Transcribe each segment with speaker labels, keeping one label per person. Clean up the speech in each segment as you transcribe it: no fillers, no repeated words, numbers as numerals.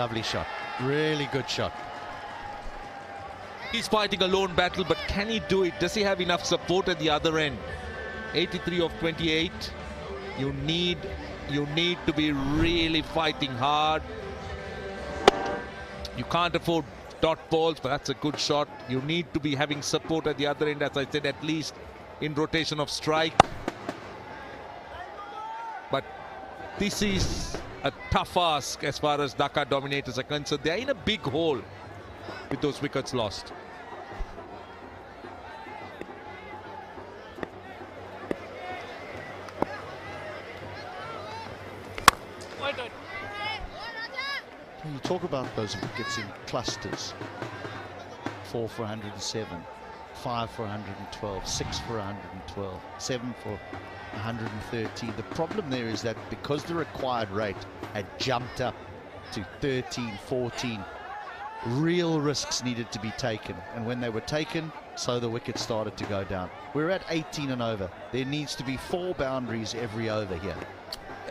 Speaker 1: Lovely shot. Really good shot.
Speaker 2: He's fighting a lone battle, but can he do it? Does he have enough support at the other end? 83 of 28. You need to be really fighting hard. You can't afford dot balls, but that's a good shot. You need to be having support at the other end, as I said, at least in rotation of strike. But this is a tough ask as far as Dhaka Dominators are concerned. They're in a big hole with those wickets lost.
Speaker 1: You talk about those wickets in clusters. 4 for 107, 5 for 112, 6 for 112, 7 for 130. The problem there is that because the required rate had jumped up to 13, 14, real risks needed to be taken. And when they were taken, so the wickets started to go down. We're at 18 and over. There needs to be 4 boundaries every over here.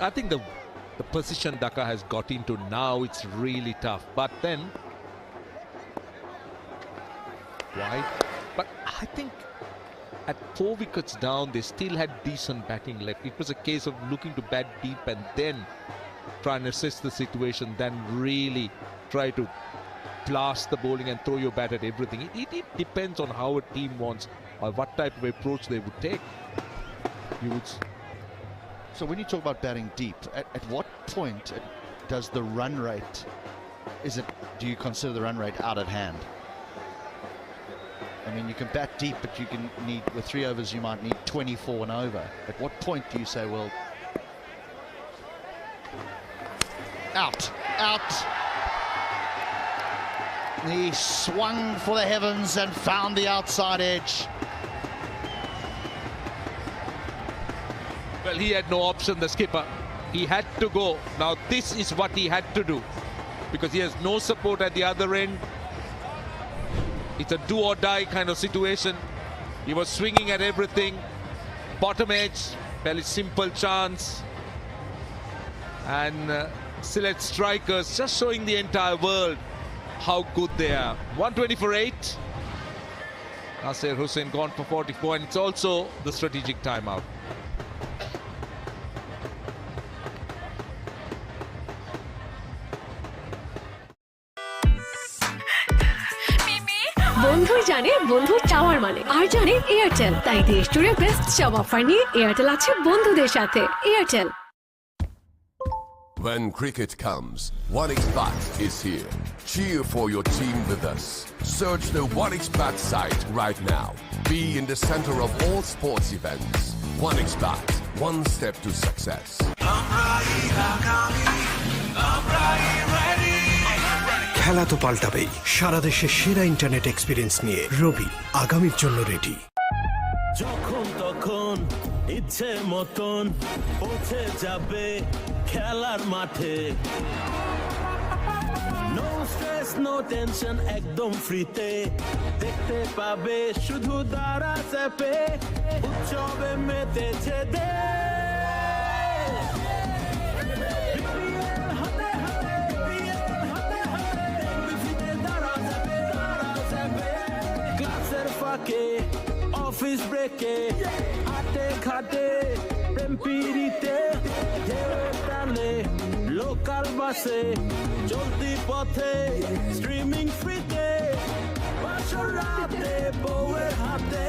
Speaker 2: I think the position Dhaka has got into now, it's really tough. But then, wide. But I think at 4 wickets down, they still had decent batting left. It was a case of looking to bat deep and then try and assess the situation, then really try to blast the bowling and throw your bat at everything. It depends on how a team wants or what type of approach they would take. You would.
Speaker 1: So when you talk about batting deep, at what point does the run rate, do you consider the run rate out of hand? I mean, you can bat deep, but you can need, with 3 overs, you might need 24 and over. At what point do you say, well, out. He swung for the heavens and found the outside edge.
Speaker 2: Well, he had no option, the skipper. He had to go. Now, this is what he had to do, because he has no support at the other end. It's a do or die kind of situation. He was swinging at everything. Bottom edge, fairly simple chance. And select strikers just showing the entire world how good they are. 120 for 8. Nasir Hussain gone for 44, and it's also the strategic timeout.
Speaker 3: বন্ধুই জানে বন্ধুর চাওয়ার মানে, আর জানে Airtel. তাই দেশ জুড়ে best সব অফার নিয়ে এয়ারটেল আছে বন্ধুদের সাথে। Airtel.
Speaker 4: When cricket comes, 1xBet is here. Cheer for your team with us. Search the 1xBet site right now. Be in the center of all sports events. 1xBet, one step to success.
Speaker 5: খেলা তো পাল্টাবেই। সারা দেশে সেরা internet experience নিয়ে রবি আগামীর জন্য ready.
Speaker 6: যখন তখন ইচ্ছে মতন পৌঁছে যাবে খেলার মাঠে। নো স্ট্রেস নো টেনশন, একদম ফ্রিতে দেখতে পাবে শুধু দারাজ অ্যাপে। উৎসবে মেতেছে অফিস ব্রেকে হাতে খাটে প্রেম পিড়িতে টানে লোকাল বাসে চলতি পথে স্ট্রিমিং ফ্রিতে বাসর রাতে বউয়ের হাতে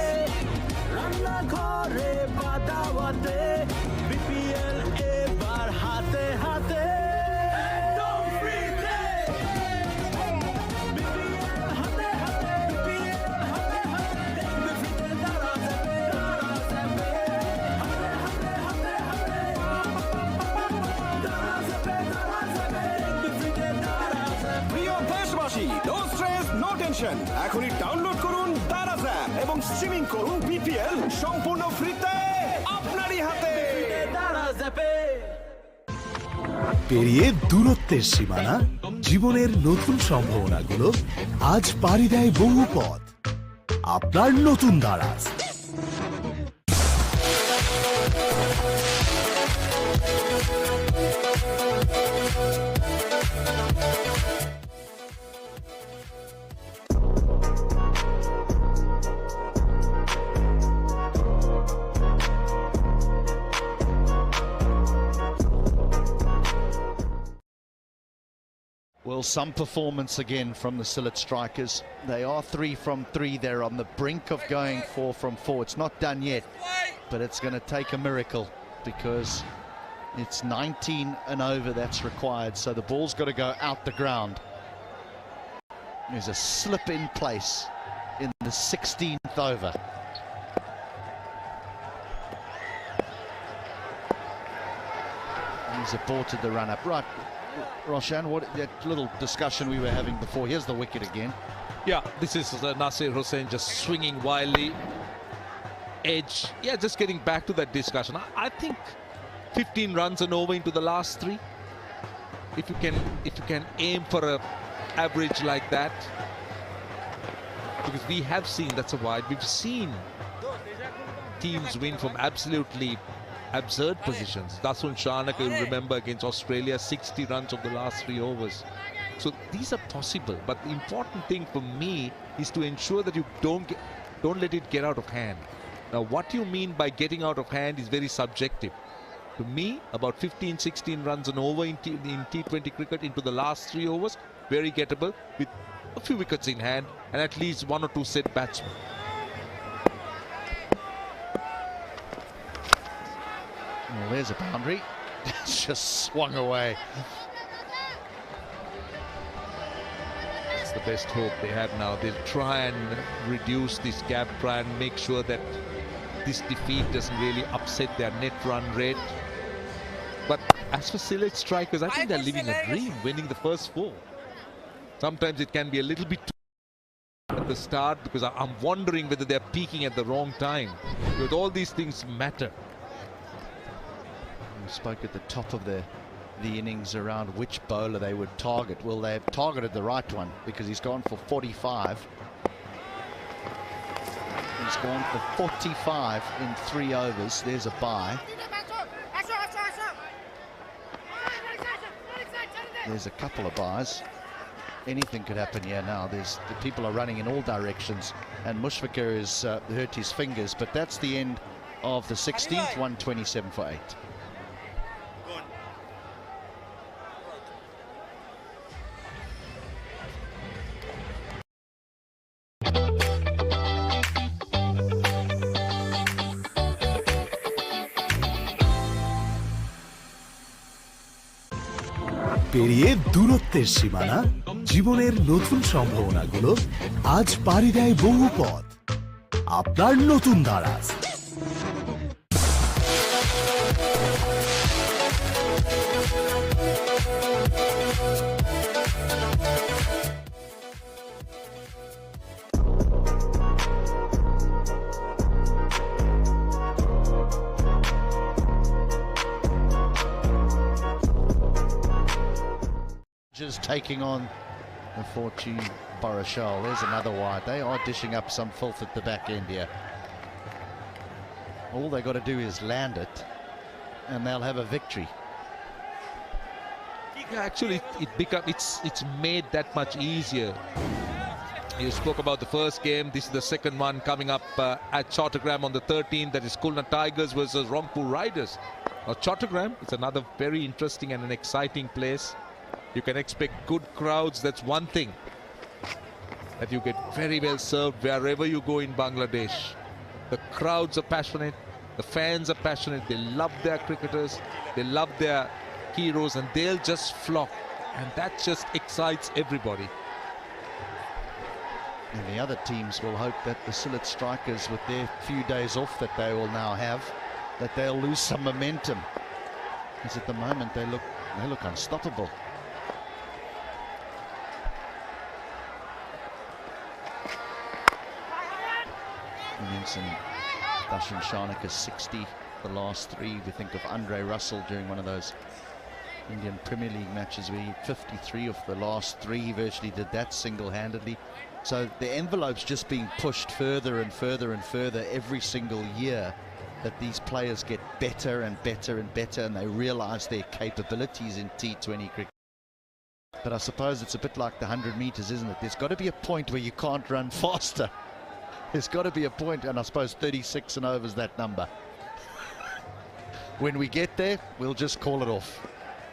Speaker 6: রান্না ঘরে বাদাওয়াতে বিপিএল এবার হাতে হাতে
Speaker 7: এখনই ডাউনলোড করুন দারাজ অ্যাপ এবং স্ট্রিমিং করুন বিপিএল সম্পূর্ণ ফ্রিতে আপনারই হাতে।
Speaker 5: পেরিয়ে দূরত্বের সীমানা, জীবনের নতুন সম্ভাবনাগুলো আজ পাড়ি দেয় বহু পথ। আপনার নতুন Daraz.
Speaker 1: Well, some performance again from the Sylhet strikers. They are 3 from 3. They're on the brink of going 4 from 4. It's not done yet, but it's going to take a miracle because it's 19 and over that's required. So the ball's got to go out the ground. There's a slip in place in the 16th over. He's aborted the run-up. Right, Roshan, what that little discussion we were having before. Here's the wicket again.
Speaker 2: Yeah, this is Nasir Hussain just swinging wildly. Edge. Yeah, just getting back to that discussion. I think 15 runs and over into the last 3. If you can aim for a average like that, because we have seen, that's a wide, we've seen teams win from absolutely absurd positions. Dasun Shanaka, you remember, against Australia, 60 runs of the last 3 overs. So these are possible, but the important thing for me is to ensure that you don't let it get out of hand. Now, what you mean by getting out of hand is very subjective. To me, about 15-16 runs and over in T20 cricket into the last 3 overs, very gettable with a few wickets in hand and at least 1 or 2 set batsmen.
Speaker 1: Well, there's a boundary. It's just swung away.
Speaker 2: That's the best hope they have now. They'll try and reduce this gap, try and make sure that this defeat doesn't really upset their net run rate. But as for Sylhet strikers, I think they're living a dream, winning the first 4. Sometimes it can be a little bit too at the start because I'm wondering whether they're peaking at the wrong time. Because all these things matter.
Speaker 1: We spoke at the top of the innings around which bowler they would target. Well, they've targeted the right one because he's gone for 45. He's gone for 45 in 3 overs. There's a bye. There's a couple of byes. Anything could happen here now. The people are running in all directions, and Mushfiqur has hurt his fingers. But that's the end of the 16th. 127 for 8.
Speaker 5: পেরিয়ে দূরত্বের সীমানা, জীবনের নতুন সম্ভাবনাগুলো আজ পাড়ি দেয় বহু পথ। আপনার নতুন Daraz.
Speaker 1: Just taking on the Fortune Barashal. There's another wide. They are dishing up some filth at the back end here. All they got to do is land it and they'll have a victory.
Speaker 2: Actually, it's made that much easier. You spoke about the first game. This is the second one coming up at Chattogram on the 13th. That is Khulna Tigers versus Rangpur Riders. Now, Chattogram is another very interesting and an exciting place. You can expect good crowds. That's one thing that you get very well served wherever you go in Bangladesh. The crowds are passionate, the fans are passionate, they love their cricketers, they love their heroes, and they'll just flock, and that just excites everybody.
Speaker 1: And the other teams will hope that the Sylhet strikers, with their few days off that they will now have, that they'll lose some momentum, because at the moment they look unstoppable. You mentioned Dasun Shanaka 60 the last 3. We think of Andre Russell during one of those Indian Premier League matches where he hit 53 of the last 3. He virtually did that single-handedly. So the envelope's just being pushed further and further and further every single year, that these players get better and better and better, and they realize their capabilities in T20 cricket. But I suppose it's a bit like the 100 meters, isn't it? There's got to be a point where you can't run faster. There's got to be a point, and I suppose 36 and over is that number. When we get there, we'll just call it off.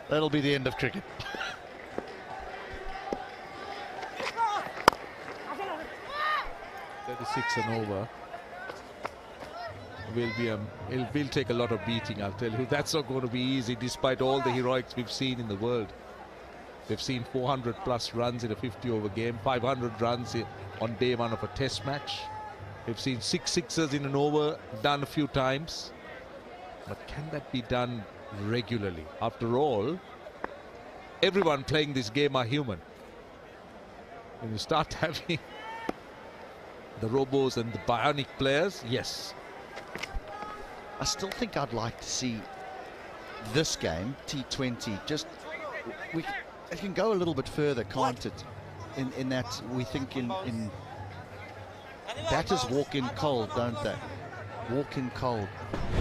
Speaker 1: That'll be the end of cricket.
Speaker 2: 36 and over will take a lot of beating, I'll tell you. That's not going to be easy, despite all the heroics we've seen in the world. They've seen 400 plus runs in a 50-over game, 500 runs on day one of a test match. They've seen 6 sixers in an over done a few times. But can that be done regularly? After all, everyone playing this game are human. When you start having the robos and the bionic players, yes.
Speaker 1: I still think I'd like to see this game, T20, just it can go a little bit further, can't it? In that we think in batters walk in cold, don't they? Walk in cold.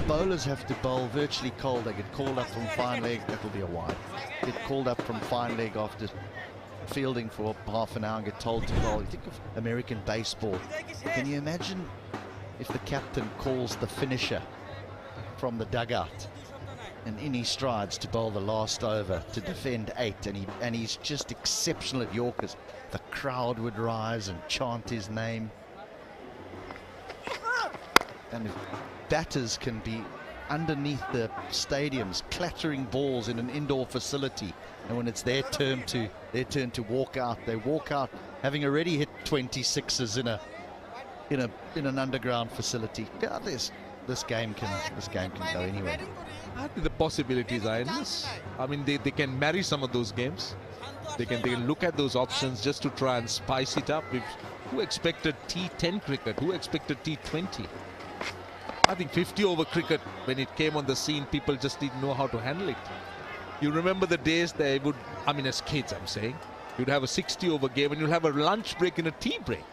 Speaker 1: Bowlers have to bowl virtually cold. They get called up from fine leg. That'll be a wide. Get called up from fine leg after fielding for half an hour and get told to bowl. You think of American baseball. Can you imagine if the captain calls the finisher from the dugout and in he strides to bowl the last over to defend 8, and he's just exceptional at Yorkers? The crowd would rise and chant his name. And if batters can be underneath the stadiums clattering balls in an indoor facility, and when it's their turn to walk out, they walk out having already hit 26s in an underground facility. Yeah, this game can go anywhere.
Speaker 2: I think the possibilities are endless. I mean, they can marry some of those games. They can look at those options just to try and spice it up. Who expected T10 cricket? Who expected T20? I think 50-over cricket, when it came on the scene, people just didn't know how to handle it. You remember the days they would, I mean, as kids I'm saying, you'd have a 60-over game and you'd have a lunch break and a tea break.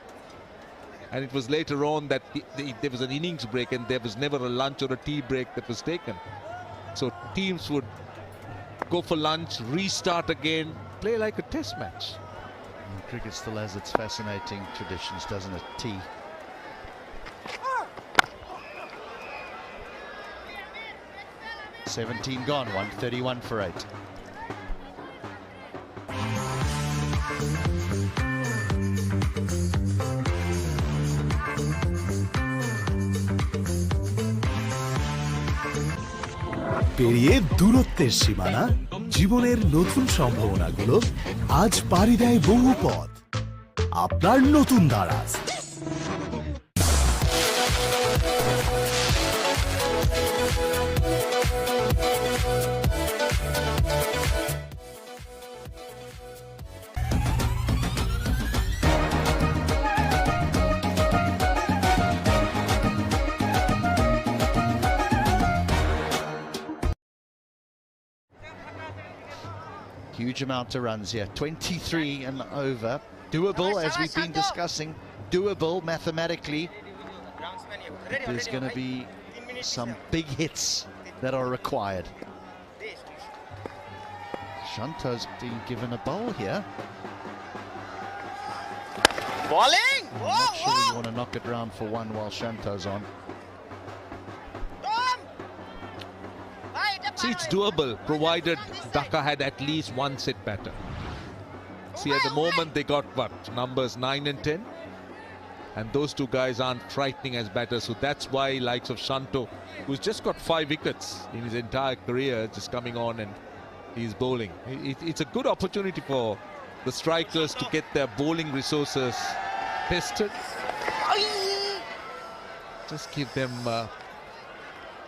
Speaker 2: And it was later on that there was an innings break and there was never a lunch or a tea break that was taken. So teams would go for lunch, restart again, play like a test match.
Speaker 1: And cricket still has its fascinating traditions, doesn't it? Tea. $17 gone, 131 for 8.
Speaker 5: পেরিয়ে দূরত্বের সীমানা, জীবনের নতুন সম্ভাবনাগুলো আজ পাড়ি দেয় বহু পথ। আপনার নতুন Daraz.
Speaker 1: Huge amount of runs here, 23 and over. Doable, as we've been discussing, doable mathematically. There's going to be some big hits that are required. Shanto's being given a bowl here.
Speaker 8: Bowling!
Speaker 1: I'm not sure you want to knock it round for one while Shanto's on.
Speaker 2: See, it's doable, provided Dhaka had at least one set batter. See, at the moment they got what? Numbers 9 and 10? And those two guys aren't frightening as batters, so that's why likes of Shanto, who's just got 5 wickets in his entire career, just coming on and he's bowling. It's a good opportunity for the strikers to get their bowling resources tested. Just give them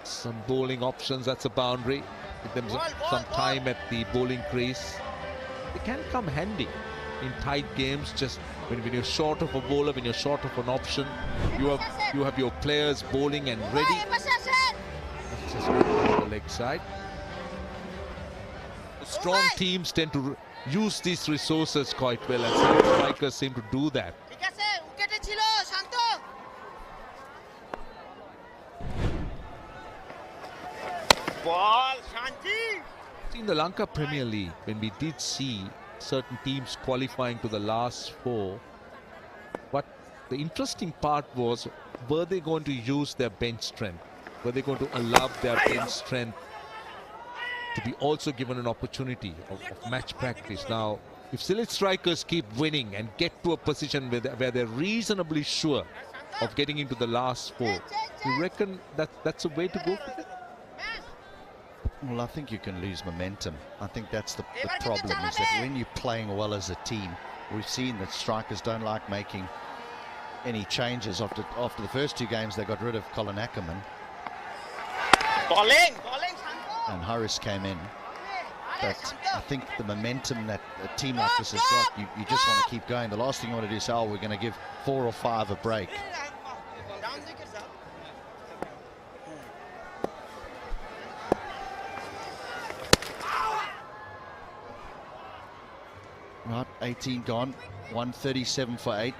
Speaker 2: some bowling options. That's a boundary. Give them some time at the bowling crease. They can come handy in tight games. Just when you're short of a bowler, when you're short of an option, you have your players bowling and ready. Let's just go to the leg side. Strong teams tend to use these resources quite well, and some strikers seem to do that. In the Lanka Premier League, when we did see certain teams qualifying to the last 4, but the interesting part was, were they going to use their bench strength? Were they going to allow their bench strength to be also given an opportunity of match practice? Now, if Sylhet strikers keep winning and get to a position where they're reasonably sure of getting into the last 4. You reckon that that's a way to go for it?
Speaker 1: Well, I think you can lose momentum. I think that's the problem, is that when you're playing well as a team, we've seen that strikers don't like making any changes. After the first 2 games, they got rid of Colin Ackerman. And Harris came in. But I think the momentum that a team like this has got, you just want to keep going. The last thing you want to do is say, oh, we're going to give 4 or 5 a break. Right, 18 gone, 137 for 8.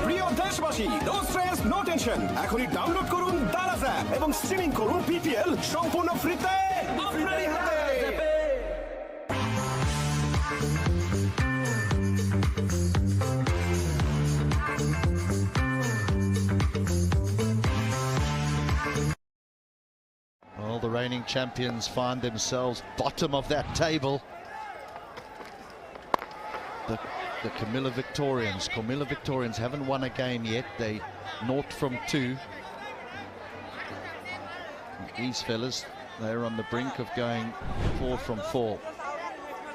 Speaker 7: প্রিয় দেশবাসী, no stress no tension, এখনই download করুন Daraz app এবং streaming করুন BPL সম্পূর্ণ ফ্রিতে আপনারই হাতে।
Speaker 1: Well, the reigning champions find themselves bottom of that table. The Camilla Victorians haven't won a game yet. They 0 from 2. These fellas, they're on the brink of going 4 from 4,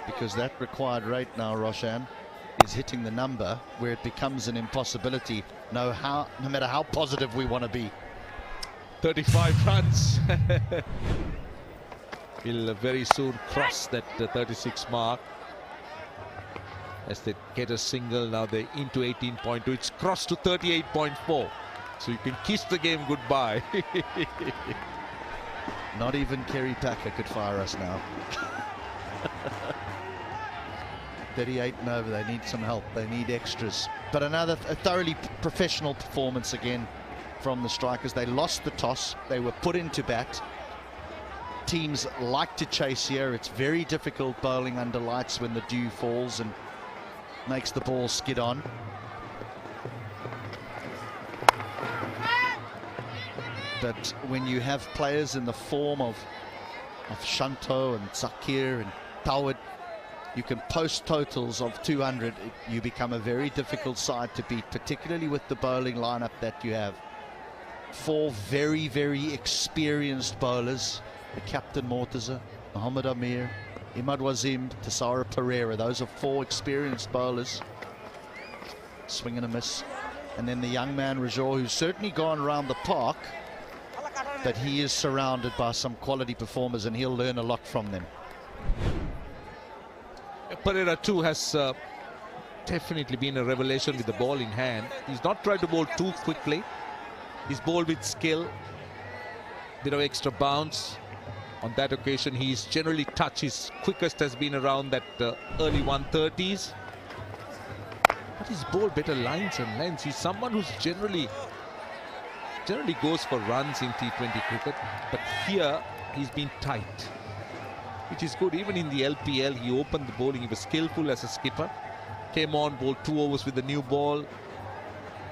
Speaker 1: because that required rate now, Roshan, is hitting the number where it becomes an impossibility, no matter how positive we want to be.
Speaker 2: 35 runs. He'll very soon cross that 36 mark. As they get a single, now they're into 18.2. It's crossed to 38.4. So you can kiss the game goodbye.
Speaker 1: Not even Kerry Packer could fire us now. 38 and over, they need some help, they need extras. But another thoroughly professional performance again from the strikers. They lost the toss, they were put into bat. Teams like to chase here. It's very difficult bowling under lights when the dew falls and makes the ball skid on. But when you have players in the form of Shanto and Zakir and Tawad, you can post totals of 200. You become a very difficult side to beat, particularly with the bowling lineup that you have. 4 very, very experienced bowlers. The captain Mortaza, Muhammad Amir, Imad Wazim, Tassara Pereira. Those are 4 experienced bowlers. Swing and a miss. And then the young man Rajour, who's certainly gone around the park, but he is surrounded by some quality performers and he'll learn a lot from them.
Speaker 2: Pereira too has definitely been a revelation with the ball in hand. He's not tried to bowl too quickly. He's bowled with skill, bit of extra bounce. On that occasion, he's generally touch. His quickest has been around that early 130s. But he's bowled better lines and lengths. He's someone who's generally goes for runs in T20 cricket. But here, he's been tight, which is good. Even in the LPL, he opened the bowling. He was skillful as a skipper. Came on, bowled 2 overs with the new ball.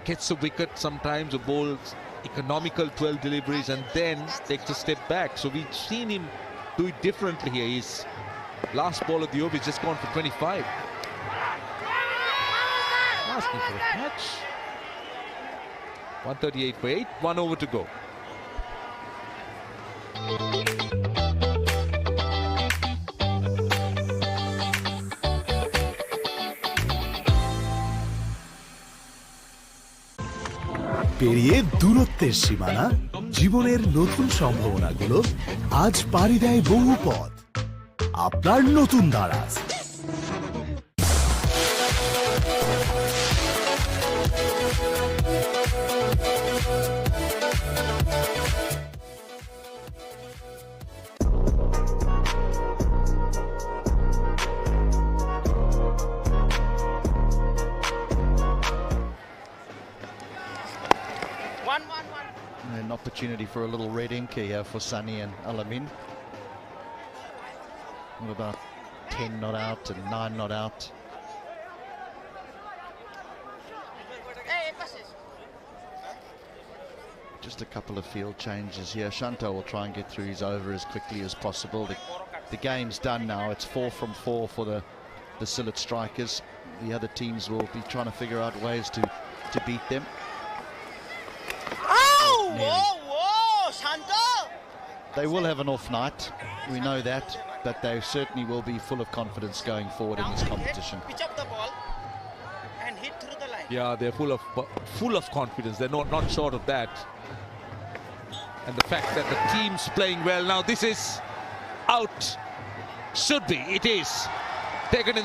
Speaker 2: Gets a wicket sometimes, or bowls economical 12 deliveries and then takes a step back. So we've seen him do it differently here. His last ball of the over is just gone for 25. Asking for a catch. 138 for 8, 1 over to go.
Speaker 5: পেরিয়ে দূরত্বের সীমানা, জীবনের নতুন সম্ভাবনাগুলো আজ পাড়ি দেয় বহু পথ। আপনার নতুন Daraz.
Speaker 1: An opportunity for a little red ink here for Sunny and Alamin. with about 10 not out and 9 not out. Just a couple of field changes here. Shanto will try and get through his over as quickly as possible. The game's done now. It's 4 from 4 for the Sylhet Strikers. The other teams will be trying to figure out ways to beat them. They will have an off night, we know that, but they certainly will be full of confidence going forward in this competition.
Speaker 8: Pitch up the ball and hit through the line.
Speaker 2: Yeah, they're full of confidence. They're not short of that. And the fact that the team's playing well now, this is out. Should be. It is. Taken in